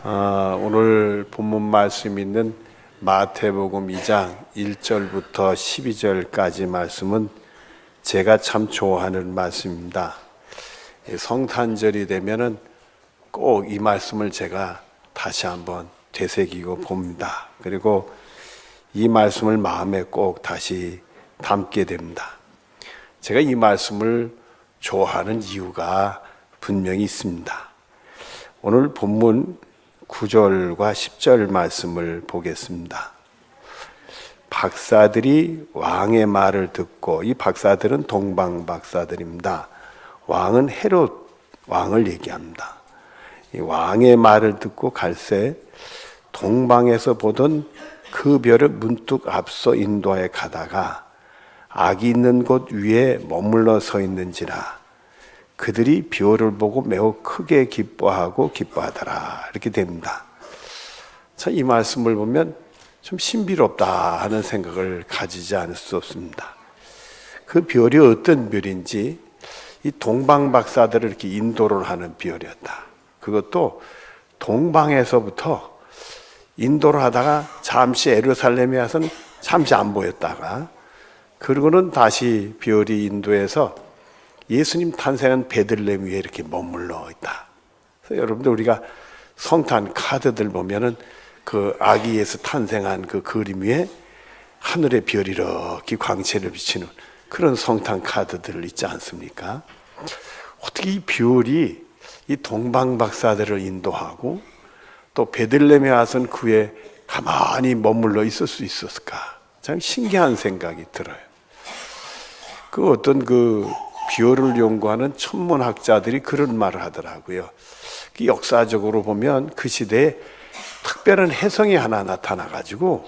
오늘 본문 말씀 있는 마태복음 2장 1절부터 12절까지 말씀은 제가 참 좋아하는 말씀입니다. 성탄절이 되면은 꼭 이 말씀을 제가 다시 한번 되새기고 봅니다. 그리고 이 말씀을 마음에 꼭 다시 담게 됩니다. 제가 이 말씀을 좋아하는 이유가 분명히 있습니다. 오늘 본문 9절과 10절 말씀을 보겠습니다. 박사들이 왕의 말을 듣고, 이 박사들은 동방 박사들입니다. 왕은 헤롯 왕을 얘기합니다. 이 왕의 말을 듣고 갈새 동방에서 보던 그 별을 문득 앞서 인도하여 가다가 악이 있는 곳 위에 머물러 서 있는지라 그들이 별을 보고 매우 크게 기뻐하더라. 이렇게 됩니다. 자, 이 말씀을 보면 좀 신비롭다 하는 생각을 가지지 않을 수 없습니다. 그 별이 어떤 별인지 이 동방 박사들을 이렇게 인도를 하는 별이었다. 그것도 동방에서부터 인도를 하다가 잠시 예루살렘에 와서는 잠시 안 보였다가 그러고는 다시 별이 인도에서 예수님 탄생한 베들레헴 위에 이렇게 머물러 있다. 그래서 여러분들 우리가 성탄 카드들 보면은 그 아기 예수 탄생한 그 그림 위에 하늘의 별이 이렇게 광채를 비치는 그런 성탄 카드들 있지 않습니까? 어떻게 이 별이 이 동방 박사들을 인도하고 또 베들레헴에 와서는 그 위에 가만히 머물러 있을 수 있었을까? 참 신기한 생각이 들어요. 그 어떤 그 별을 연구하는 천문학자들이 그런 말을 하더라고요. 그 역사적으로 보면 그 시대에 특별한 혜성이 하나 나타나가지고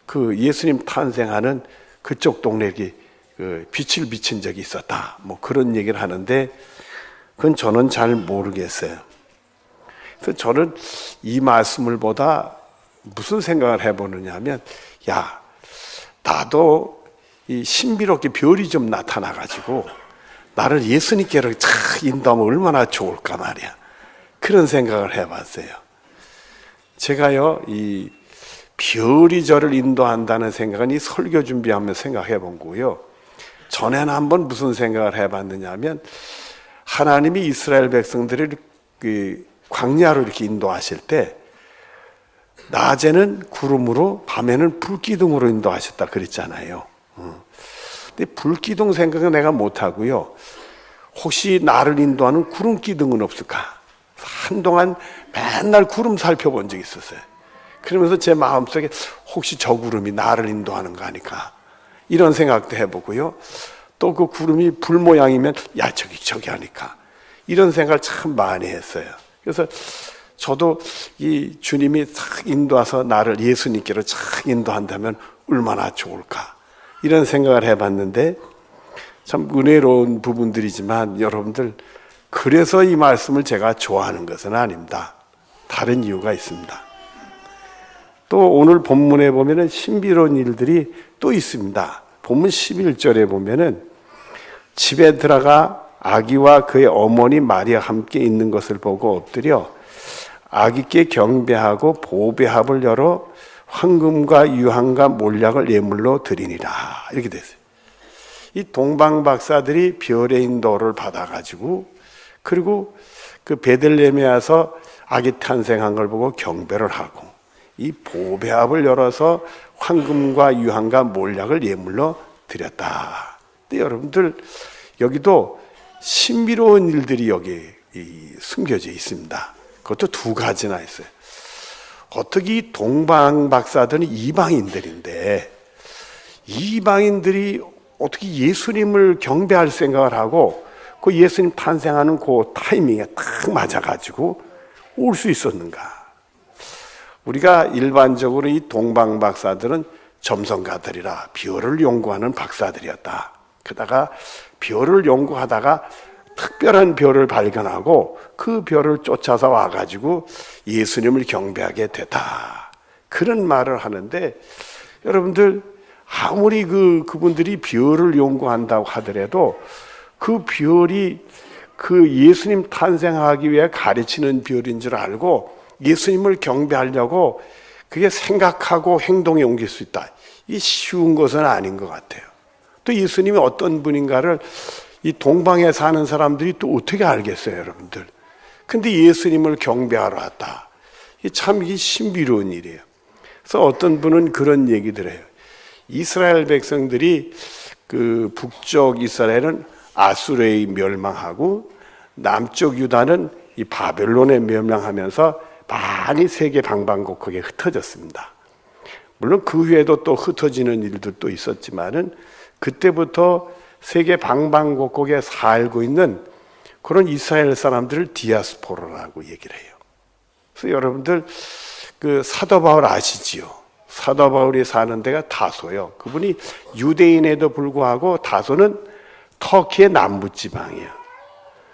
그 예수님 탄생하는 그쪽 동네에 그 빛을 비친 적이 있었다. 뭐 그런 얘기를 하는데 그건 저는 잘 모르겠어요. 그래서 저는 이 말씀을 보다 무슨 생각을 해보느냐 하면 야, 나도 이 신비롭게 별이 좀 나타나가지고 나를 예수님께로 착 인도하면 얼마나 좋을까 말이야. 그런 생각을 해봤어요. 제가요, 이 별이 저를 인도한다는 생각은 이 설교 준비하면서 생각해 본 거고요. 전에는 한번 무슨 생각을 해봤느냐 하면 하나님이 이스라엘 백성들을 그 광야로 이렇게 인도하실 때 낮에는 구름으로 밤에는 불기둥으로 인도하셨다 그랬잖아요. 근데 불기둥 생각은 내가 못하고요. 혹시 나를 인도하는 구름 기둥은 없을까? 한동안 맨날 구름 살펴본 적이 있었어요. 그러면서 제 마음속에 혹시 저 구름이 나를 인도하는 거 아닐까? 이런 생각도 해보고요. 또 그 구름이 불 모양이면 야 저기 하니까 이런 생각을 참 많이 했어요. 그래서 저도 이 주님이 싹 인도해서 나를 예수님께로 싹 인도한다면 얼마나 좋을까? 이런 생각을 해봤는데 참 은혜로운 부분들이지만 여러분들 그래서 이 말씀을 제가 좋아하는 것은 아닙니다. 다른 이유가 있습니다. 또 오늘 본문에 보면은 신비로운 일들이 또 있습니다. 본문 11절에 보면은 집에 들어가 아기와 그의 어머니 마리아 함께 있는 것을 보고 엎드려 아기께 경배하고 보배합을 열어 황금과 유황과 몰약을 예물로 드리니라. 이렇게 됐어요. 이 동방 박사들이 별의 인도를 받아가지고 그리고 그 베들레헴에 와서 아기 탄생한 걸 보고 경배를 하고 이 보배합을 열어서 황금과 유황과 몰약을 예물로 드렸다. 근데 여러분들 여기도 신비로운 일들이 여기 숨겨져 있습니다. 그것도 두 가지나 있어요. 어떻게 이 동방 박사들은 이방인들인데 이방인들이 어떻게 예수님을 경배할 생각을 하고 그 예수님 탄생하는 그 타이밍에 딱 맞아가지고 올 수 있었는가? 우리가 일반적으로 이 동방 박사들은 점성가들이라 별을 연구하는 박사들이었다. 그러다가 별을 연구하다가 특별한 별을 발견하고 그 별을 쫓아서 와가지고 예수님을 경배하게 됐다. 그런 말을 하는데 여러분들 아무리 그분들이 별을 연구한다고 하더라도 그 별이 그 예수님 탄생하기 위해 가르치는 별인 줄 알고 예수님을 경배하려고 그게 생각하고 행동에 옮길 수 있다. 이 쉬운 것은 아닌 것 같아요. 또 예수님이 어떤 분인가를 이 동방에 사는 사람들이 또 어떻게 알겠어요, 여러분들? 근데 예수님을 경배하러 왔다. 이 신비로운 일이에요. 그래서 어떤 분은 그런 얘기들 해요. 이스라엘 백성들이 그 북쪽 이스라엘은 아수르에 멸망하고 남쪽 유다는 이 바벨론에 멸망하면서 많이 세계 방방곡곡에 흩어졌습니다. 물론 그 후에도 또 흩어지는 일들도 있었지만은 그때부터 세계 방방곡곡에 살고 있는 그런 이스라엘 사람들을 디아스포라라고 얘기를 해요. 그래서 여러분들 그 사도 바울 아시지요? 사도 바울이 사는 데가 다소요. 그분이 유대인에도 불구하고 다소는 터키의 남부지방이에요.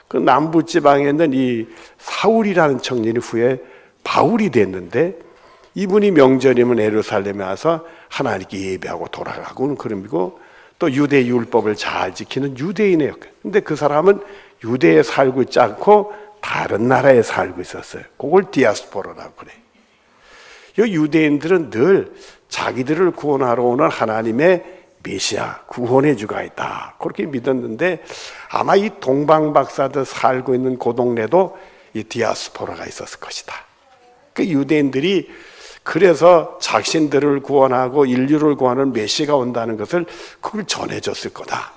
그 남부지방에 있는 이 사울이라는 청년이 후에 바울이 됐는데 이분이 명절이면 예루살렘에 와서 하나님께 예배하고 돌아가고는 그러고 또 유대 율법을 잘 지키는 유대인이에요. 근데 그 사람은 유대에 살고 있지 않고 다른 나라에 살고 있었어요. 그걸 디아스포라라고 그래요. 이 유대인들은 늘 자기들을 구원하러 오는 하나님의 메시아, 구원의 주가 있다. 그렇게 믿었는데 아마 이 동방박사들 살고 있는 그 동네도 이 디아스포라가 있었을 것이다. 그 유대인들이 그래서 자신들을 구원하고 인류를 구하는 메시아가 온다는 것을 그걸 전해줬을 거다.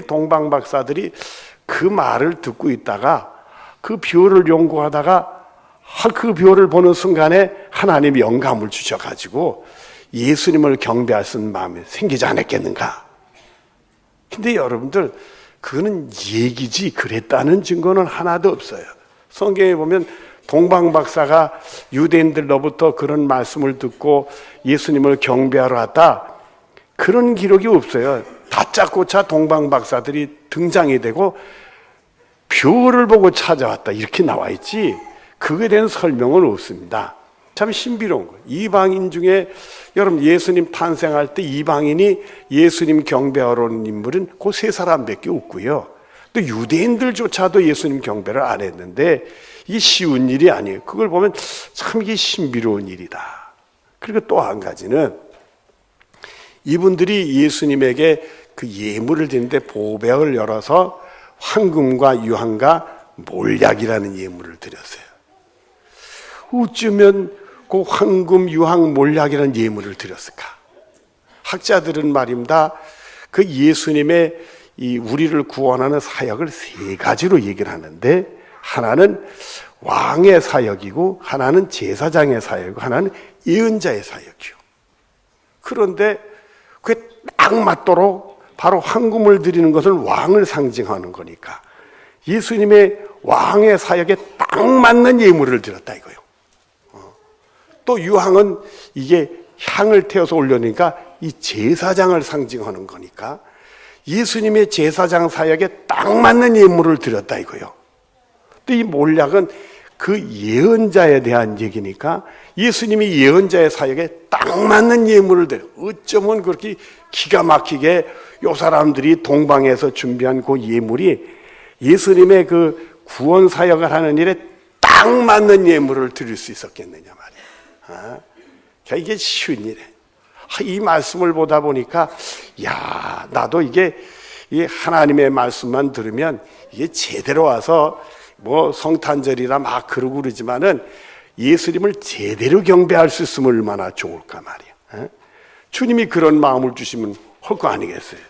동방박사들이 그 말을 듣고 있다가 그 뷰를 연구하다가 그 뷰를 보는 순간에 하나님이 영감을 주셔가지고 예수님을 경배할 수 있는 마음이 생기지 않았겠는가. 근데 여러분들 그거는 얘기지 그랬다는 증거는 하나도 없어요. 성경에 보면 동방박사가 유대인들로부터 그런 말씀을 듣고 예수님을 경배하러 왔다, 그런 기록이 없어요. 다짜고짜 동방박사들이 등장이 되고 뷰를 보고 찾아왔다 이렇게 나와 있지 그거에 대한 설명은 없습니다. 참 신비로운 거예요. 이방인 중에 여러분 예수님 탄생할 때 이방인이 예수님 경배하러 온 인물은 그 세 사람밖에 없고요. 또 유대인들조차도 예수님 경배를 안 했는데 이게 쉬운 일이 아니에요. 그걸 보면 참 이게 신비로운 일이다. 그리고 또 한 가지는 이분들이 예수님에게 그 예물을 드리는데 보배를 열어서 황금과 유황과 몰약이라는 예물을 드렸어요. 어쩌면 그 황금, 유황, 몰약이라는 예물을 드렸을까? 학자들은 말입니다. 그 예수님의 이 우리를 구원하는 사역을 세 가지로 얘기를 하는데 하나는 왕의 사역이고 하나는 제사장의 사역이고 하나는 예언자의 사역이요. 그런데 그게 딱 맞도록 바로 황금을 드리는 것은 왕을 상징하는 거니까 예수님의 왕의 사역에 딱 맞는 예물을 드렸다 이거예요. 또 유황은 이게 향을 태워서 올려니까 이 제사장을 상징하는 거니까 예수님의 제사장 사역에 딱 맞는 예물을 드렸다 이거예요. 또 이 몰약은 그 예언자에 대한 얘기니까 예수님이 예언자의 사역에 딱 맞는 예물을 드려요. 어쩌면 그렇게 기가 막히게 요 사람들이 동방에서 준비한 그 예물이 예수님의 그 구원 사역을 하는 일에 딱 맞는 예물을 드릴 수 있었겠느냐 말이에요. 이게 쉬운 일이에요. 이 말씀을 보다 보니까 야, 나도 이게 하나님의 말씀만 들으면 이게 제대로 와서 뭐 성탄절이라 막 그러고 그러지만은 예수님을 제대로 경배할 수 있으면 얼마나 좋을까 말이야. 주님이 그런 마음을 주시면 할 거 아니겠어요.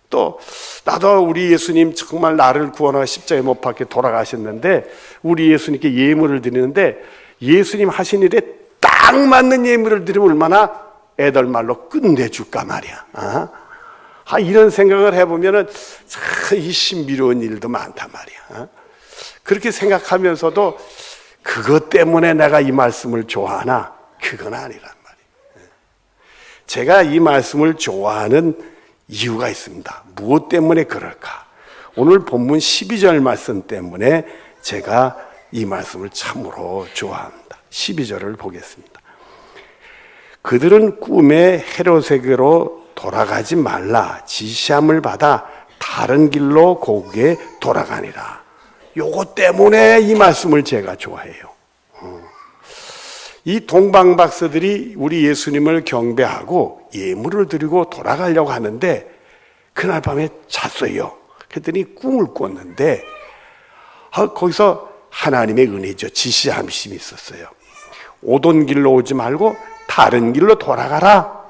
또 나도 우리 예수님 정말 나를 구원하고 십자가에 못 박혀 돌아가셨는데 우리 예수님께 예물을 드리는데 예수님 하신 일에 딱 맞는 예물을 드리면 얼마나 애들 말로 끝내줄까 말이야. 이런 생각을 해보면은 참 이 신비로운 일도 많단 말이야. 그렇게 생각하면서도 그것 때문에 내가 이 말씀을 좋아하나? 그건 아니란 말이에요. 제가 이 말씀을 좋아하는 이유가 있습니다. 무엇 때문에 그럴까? 오늘 본문 12절 말씀 때문에 제가 이 말씀을 참으로 좋아합니다. 12절을 보겠습니다. 그들은 꿈에 헤롯에게로 돌아가지 말라 지시함을 받아 다른 길로 고국에 돌아가니라. 요것 때문에 이 말씀을 제가 좋아해요. 이 동방박사들이 우리 예수님을 경배하고 예물을 드리고 돌아가려고 하는데 그날 밤에 잤어요. 그랬더니 꿈을 꿨는데 거기서 하나님의 은혜죠. 지시함심이 있었어요. 오던 길로 오지 말고 다른 길로 돌아가라.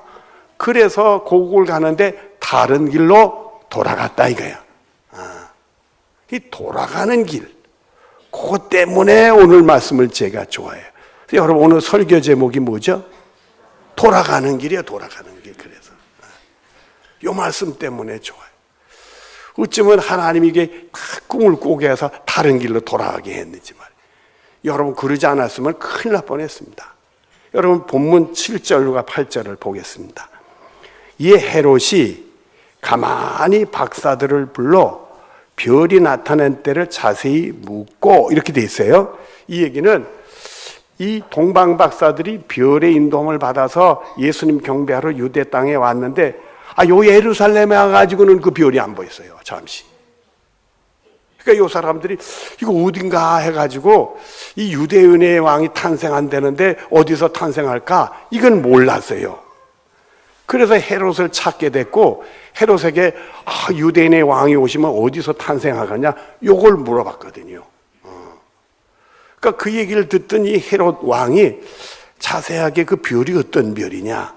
그래서 고국을 가는데 다른 길로 돌아갔다 이거야. 이 돌아가는 길, 그것 때문에 오늘 말씀을 제가 좋아해요. 여러분 오늘 설교 제목이 뭐죠? 돌아가는 길이에요. 돌아가는 길. 그래서 이 말씀 때문에 좋아요. 어쩌면 하나님이 이게 꿈을 꾸게 해서 다른 길로 돌아가게 했는지 말이에요. 여러분 그러지 않았으면 큰일 날 뻔했습니다. 여러분 본문 7절과 8절을 보겠습니다. 이 헤롯이 가만히 박사들을 불러 별이 나타난 때를 자세히 묻고 이렇게 돼 있어요. 이 얘기는 이 동방박사들이 별의 인도함을 받아서 예수님 경배하러 유대 땅에 왔는데 요 예루살렘에 와가지고는 그 별이 안 보였어요. 잠시. 그러니까 요 사람들이 이거 어딘가 해가지고 이 유대인의 왕이 탄생한다는데 어디서 탄생할까? 이건 몰랐어요. 그래서 헤롯을 찾게 됐고 헤롯에게 유대인의 왕이 오시면 어디서 탄생하겠냐? 요걸 물어봤거든요. 그러니까 그 얘기를 듣던 이 헤롯 왕이 자세하게 그 별이 어떤 별이냐?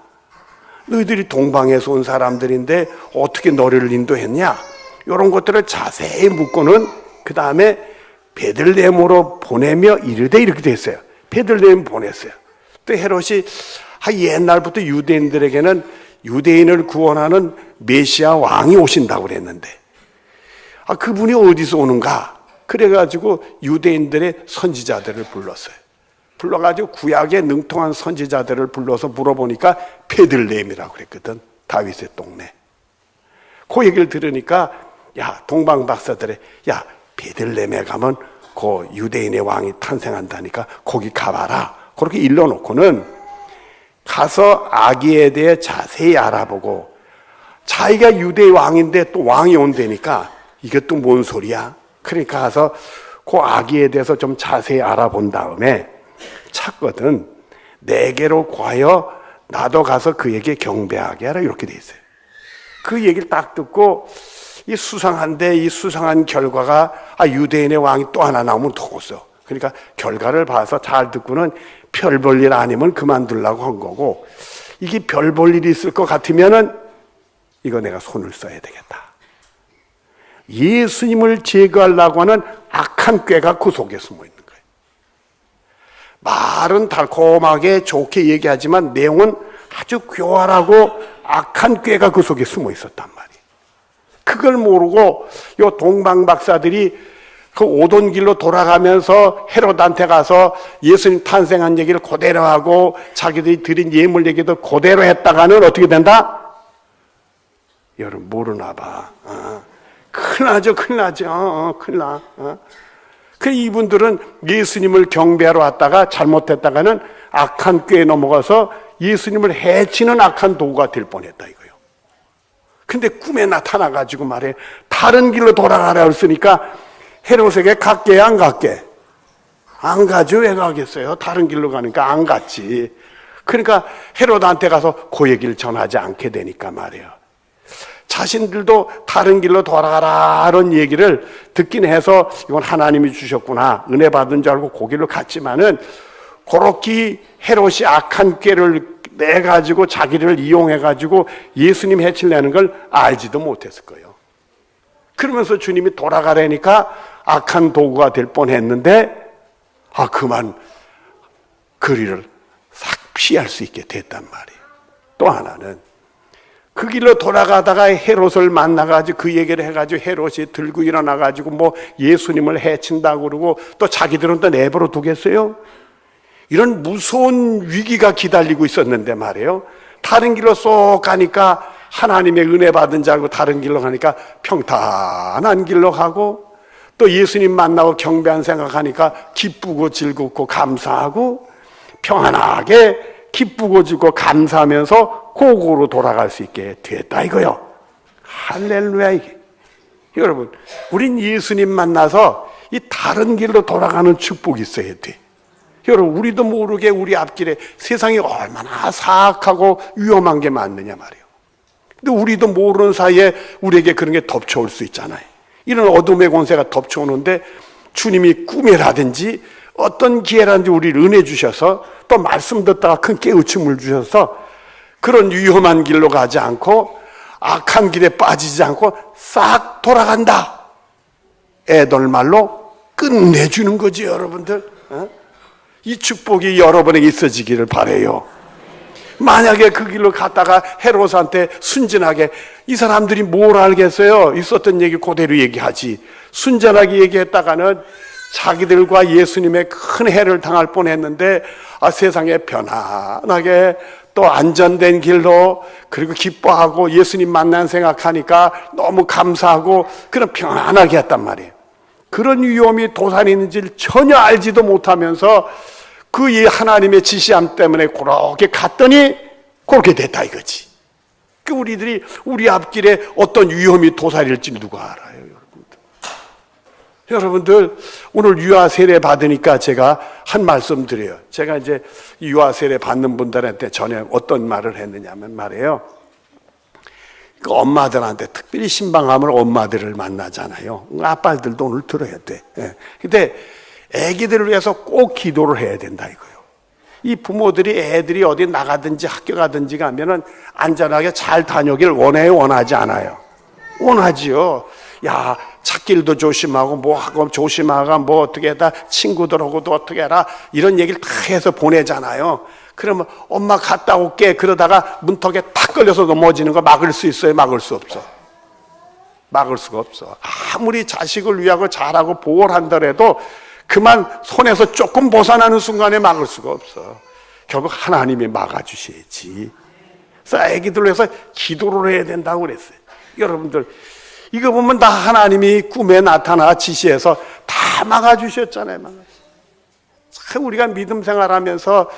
너희들이 동방에서 온 사람들인데 어떻게 너를 인도했냐? 이런 것들을 자세히 묻고는 그 다음에 베들레헴으로 보내며 이르되 이렇게 됐어요. 베들레헴 보냈어요. 또 헤롯이 옛날부터 유대인들에게는 유대인을 구원하는 메시아 왕이 오신다고 그랬는데 그분이 어디서 오는가? 그래가지고 유대인들의 선지자들을 불렀어요. 불러가지고 구약에 능통한 선지자들을 불러서 물어보니까 베들레헴이라고 그랬거든. 다윗의 동네. 그 얘기를 들으니까 동방박사들이 베들레헴에 가면 그 유대인의 왕이 탄생한다니까 거기 가봐라. 그렇게 일러놓고는 가서 아기에 대해 자세히 알아보고 자기가 유대의 왕인데 또 왕이 온다니까 이것도 뭔 소리야? 그러니까 가서 그 아기에 대해서 좀 자세히 알아본 다음에 찾거든. 내게로 과여 나도 가서 그에게 경배하게 하라 이렇게 돼 있어요. 그 얘기를 딱 듣고 이 수상한데 이 수상한 결과가 유대인의 왕이 또 하나 나오면 더웠어. 그러니까 결과를 봐서 잘 듣고는 별 볼 일 아니면 그만두려고 한 거고 이게 별 볼 일이 있을 것 같으면은 이거 내가 손을 써야 되겠다. 예수님을 제거하려고 하는 악한 꾀가 그 속에 숨어 있는 거예요. 말은 달콤하게 좋게 얘기하지만 내용은 아주 교활하고 악한 꾀가 그 속에 숨어 있었단 말이에요. 그걸 모르고 요 동방박사들이 그 오던 길로 돌아가면서 헤롯한테 가서 예수님 탄생한 얘기를 그대로 하고 자기들이 드린 예물 얘기도 그대로 했다가는 어떻게 된다? 여러분 모르나 봐. 큰일 나죠. 큰일 나죠. 큰일 나. 그 이분들은 예수님을 경배하러 왔다가 잘못했다가는 악한 꾀에 넘어가서 예수님을 해치는 악한 도구가 될 뻔했다 이거예요. 근데 꿈에 나타나가지고 말해 다른 길로 돌아가라 했으니까 헤롯에게 갈게 안 갈게? 안 가죠. 왜 가겠어요? 다른 길로 가니까 안 갔지. 그러니까 헤롯한테 가서 그 얘기를 전하지 않게 되니까 말이에요. 자신들도 다른 길로 돌아가라는 얘기를 듣긴 해서 이건 하나님이 주셨구나 은혜 받은 줄 알고 그 길로 갔지만은 그렇게 헤롯이 악한 꾀를 내가지고 자기를 이용해가지고 예수님 해치려는 걸 알지도 못했을 거예요. 그러면서 주님이 돌아가라니까 악한 도구가 될 뻔했는데 그만 그 일을 싹 피할 수 있게 됐단 말이에요. 또 하나는 그 길로 돌아가다가 헤롯을 만나가지고 그 얘기를 해가지고 헤롯이 들고 일어나가지고 뭐 예수님을 해친다고 그러고 또 자기들은 또 내버려 두겠어요? 이런 무서운 위기가 기다리고 있었는데 말이에요. 다른 길로 쏙 가니까 하나님의 은혜 받은 줄 알고 다른 길로 가니까 평탄한 길로 가고 또 예수님 만나고 경배한 생각하니까 기쁘고 즐겁고 감사하고 평안하게 기쁘고 즐겁고 감사하면서 고고로 돌아갈 수 있게 됐다 이거요. 할렐루야 이게. 여러분 우린 예수님 만나서 이 다른 길로 돌아가는 축복이 있어야 돼. 여러분, 우리도 모르게 우리 앞길에 세상이 얼마나 사악하고 위험한 게 많느냐 말이에요. 근데 우리도 모르는 사이에 우리에게 그런 게 덮쳐올 수 있잖아요. 이런 어둠의 권세가 덮쳐오는데 주님이 꿈이라든지 어떤 기회라든지 우리를 은혜 주셔서 또 말씀 듣다가 큰 깨우침을 주셔서 그런 위험한 길로 가지 않고 악한 길에 빠지지 않고 싹 돌아간다. 애들 말로 끝내주는 거지, 여러분들. 이 축복이 여러분에게 있어지기를 바라요. 만약에 그 길로 갔다가 헤롯한테 순진하게, 이 사람들이 뭘 알겠어요? 있었던 얘기 그대로 얘기하지. 순진하게 얘기했다가는 자기들과 예수님의 큰 해를 당할 뻔했는데, 세상에 편안하게 또 안전된 길로, 그리고 기뻐하고 예수님 만난 생각하니까 너무 감사하고 그런 편안하게 했단 말이에요. 그런 위험이 도산이 있는지를 전혀 알지도 못하면서 그 하나님의 지시함 때문에 그렇게 갔더니 그렇게 됐다 이거지. 그 우리들이 우리 앞길에 어떤 위험이 도사릴지 누가 알아요, 여러분들. 여러분들, 오늘 유아 세례 받으니까 제가 한 말씀 드려요. 제가 이제 유아 세례 받는 분들한테 전에 어떤 말을 했느냐면 말이에요. 그 엄마들한테 특별히 신방하면 엄마들을 만나잖아요. 아빠들도 오늘 들어야 돼. 근데 애기들을 위해서 꼭 기도를 해야 된다 이거예요. 이 부모들이 애들이 어디 나가든지 학교 가든지 가면은 안전하게 잘 다녀길 원해요, 원하지 않아요? 원하지요. 야, 찾길도 조심하고 뭐 하고 조심하고 뭐 어떻게 해다 친구들하고도 어떻게 해라 이런 얘기를 다 해서 보내잖아요. 그러면 엄마 갔다 올게 그러다가 문턱에 탁 걸려서 넘어지는 거 막을 수 있어요? 막을 수 없어. 막을 수가 없어. 아무리 자식을 위하고 잘하고 보호를 한다래도 그만 손에서 조금 벗어나는 순간에 막을 수가 없어. 결국 하나님이 막아주셔야지. 그래서 애기들 위해서 기도를 해야 된다고 그랬어요. 여러분들, 이거 보면 다 하나님이 꿈에 나타나 지시해서 다 막아주셨잖아요. 참 우리가 믿음 생활하면서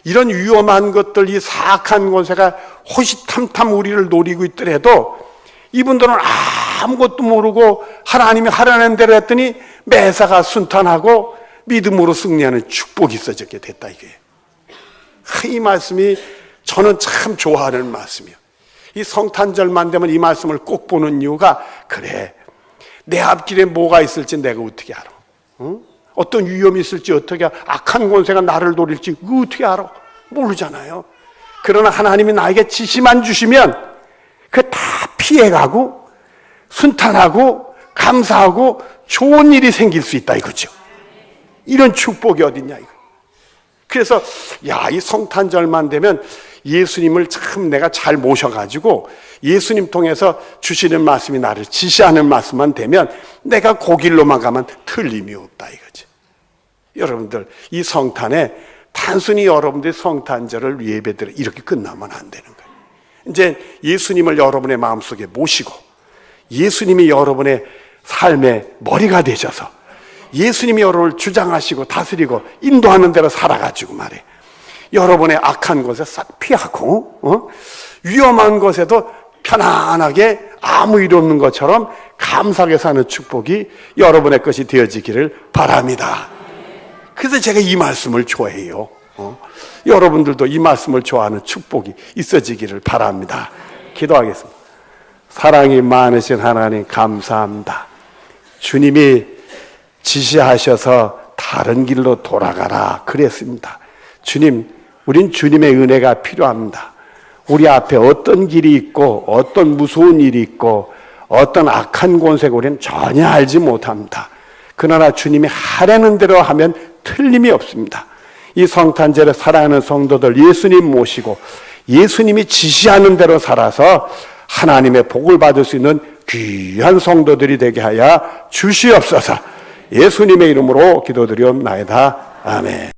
이런 위험한 것들, 이 사악한 권세가 호시탐탐 우리를 노리고 있더라도 이분들은 아무것도 모르고 하나님이 하라는 대로 했더니 매사가 순탄하고 믿음으로 승리하는 축복이 있어졌게 됐다 이게. 이 말씀이 저는 참 좋아하는 말씀이에요. 이 성탄절만 되면 이 말씀을 꼭 보는 이유가, 그래, 내 앞길에 뭐가 있을지 내가 어떻게 알아? 응? 어떤 위험이 있을지 어떻게 알아? 악한 권세가 나를 노릴지 어떻게 알아? 모르잖아요. 그러나 하나님이 나에게 지시만 주시면 그 다 피해가고 순탄하고 감사하고 좋은 일이 생길 수 있다 이거죠. 이런 축복이 어딨냐 이거. 그래서 이 성탄절만 되면 예수님을 참 내가 잘 모셔가지고 예수님 통해서 주시는 말씀이 나를 지시하는 말씀만 되면 내가 그 길로만 가면 틀림이 없다 이거죠. 여러분들, 이 성탄에 단순히 여러분들이 성탄절을 예배드려 이렇게 끝나면 안 되는 거예요. 이제 예수님을 여러분의 마음속에 모시고 예수님이 여러분의 삶의 머리가 되셔서 예수님이 여러분을 주장하시고 다스리고 인도하는 대로 살아가지고 말이에요. 여러분의 악한 것에 싹 피하고 위험한 것에도 편안하게 아무 일 없는 것처럼 감사하게 사는 축복이 여러분의 것이 되어지기를 바랍니다. 그래서 제가 이 말씀을 좋아해요. 여러분들도 이 말씀을 좋아하는 축복이 있어지기를 바랍니다. 기도하겠습니다. 사랑이 많으신 하나님 감사합니다. 주님이 지시하셔서 다른 길로 돌아가라 그랬습니다. 주님, 우린 주님의 은혜가 필요합니다. 우리 앞에 어떤 길이 있고 어떤 무서운 일이 있고 어떤 악한 권세가 우리는 전혀 알지 못합니다. 그러나 주님이 하라는 대로 하면 틀림이 없습니다. 이 성탄절에 사랑하는 성도들 예수님 모시고 예수님이 지시하는 대로 살아서 하나님의 복을 받을 수 있는 귀한 성도들이 되게 하여 주시옵소서. 예수님의 이름으로 기도드리옵나이다. 아멘.